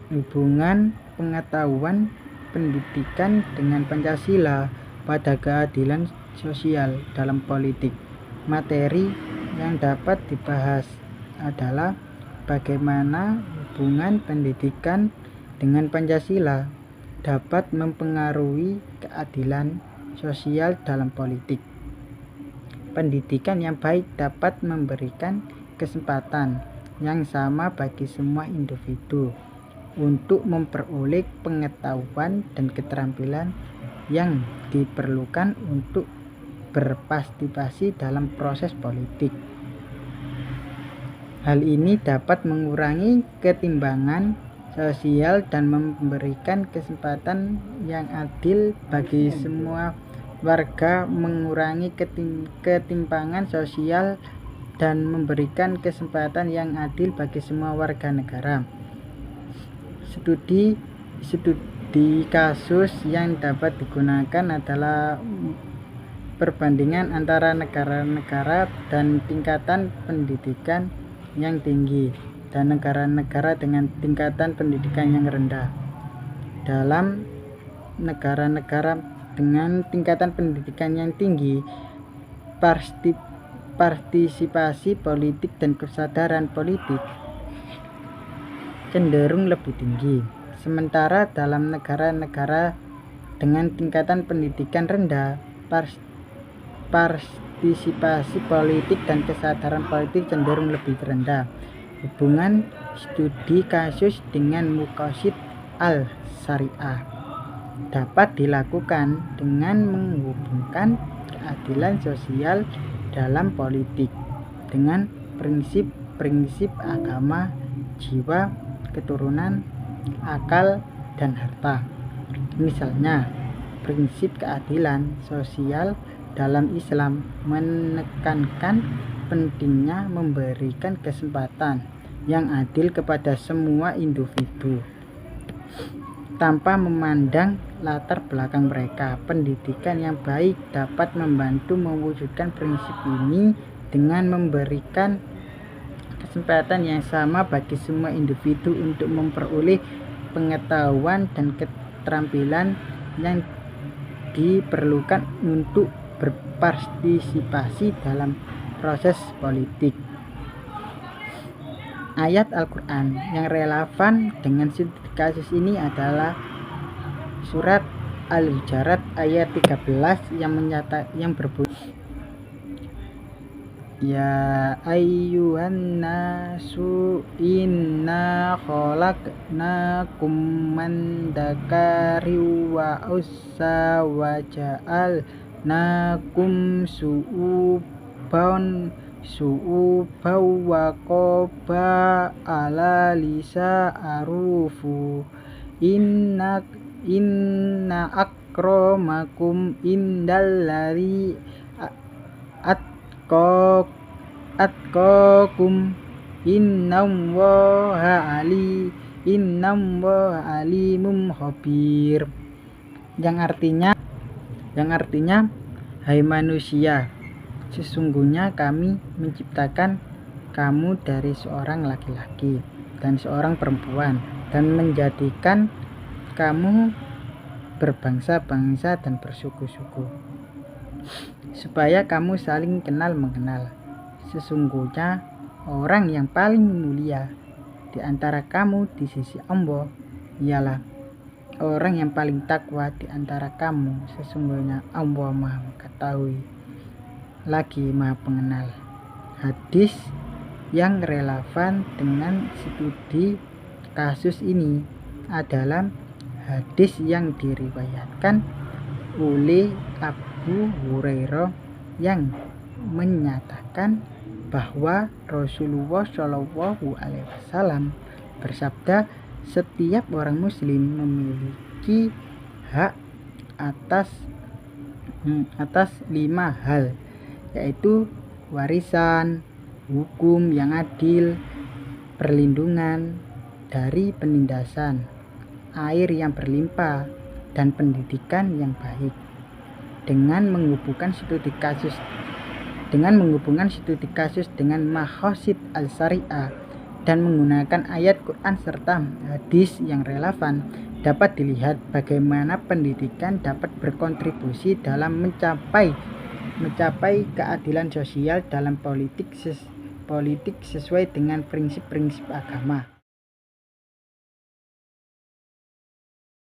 hubungan pengetahuan pendidikan dengan Pancasila pada keadilan sosial dalam politik. Materi yang dapat dibahas adalah bagaimana hubungan pendidikan dengan Pancasila dapat mempengaruhi keadilan sosial dalam politik. Pendidikan yang baik dapat memberikan kesempatan yang sama bagi semua individu untuk memperoleh pengetahuan dan keterampilan yang diperlukan untuk berpartisipasi dalam proses politik. Hal ini dapat mengurangi ketimpangan sosial dan memberikan kesempatan yang adil bagi semua warga, mengurangi ketimpangan sosial dan memberikan kesempatan yang adil bagi semua warga negara. Studi kasus yang dapat digunakan adalah perbandingan antara negara-negara dan tingkatan pendidikan yang tinggi dan negara-negara dengan tingkatan pendidikan yang rendah. Dalam negara-negara dengan tingkatan pendidikan yang tinggi, partisipasi politik dan kesadaran politik cenderung lebih tinggi. Sementara dalam negara-negara dengan tingkatan pendidikan rendah, partisipasi politik dan kesadaran politik cenderung lebih rendah. Hubungan studi kasus dengan Muqasid al-Syariah dapat dilakukan dengan menghubungkan keadilan sosial dalam politik dengan prinsip-prinsip agama, jiwa, keturunan, akal, dan harta. Misalnya, prinsip keadilan sosial dalam Islam menekankan pentingnya memberikan kesempatan yang adil kepada semua individu tanpa memandang latar belakang mereka. Pendidikan yang baik dapat membantu mewujudkan prinsip ini dengan memberikan kesempatan yang sama bagi semua individu untuk memperoleh pengetahuan dan keterampilan yang diperlukan untuk berpartisipasi dalam proses politik. Ayat Al-Quran yang relevan dengan studi kasus ini adalah surat Al-Hujurat ayat 13 yang berbunyi, Ya ayyuhan nasu inna khalaqnakum min dzakarin wa unsa wa ja'alnakum syu'uban wa qaba'ala lisa'arufu inna akramakum indallahi atqakum innallaha alimum khabir. Yang artinya hai manusia, sesungguhnya kami menciptakan kamu dari seorang laki-laki dan seorang perempuan dan menjadikan kamu berbangsa-bangsa dan bersuku-suku supaya kamu saling kenal mengenal. Sesungguhnya orang yang paling mulia di antara kamu di sisi Allah ialah orang yang paling takwa di antara kamu. Sesungguhnya Allah Maha mengetahui lagi Maha pengenal. Hadis yang relevan dengan studi kasus ini adalah hadis yang diriwayatkan oleh Abu Hurairah yang menyatakan bahwa Rasulullah Shallallahu Alaihi Wasallam bersabda, setiap orang muslim memiliki hak atas 5 hal, yaitu warisan, hukum yang adil, perlindungan dari penindasan, air yang berlimpah, dan pendidikan yang baik. Dengan menghubungkan studi kasus dengan Muqasid al-Syariah dan menggunakan ayat Quran serta hadis yang relevan, dapat dilihat bagaimana pendidikan dapat berkontribusi dalam mencapai keadilan sosial dalam politik sesuai dengan prinsip-prinsip agama.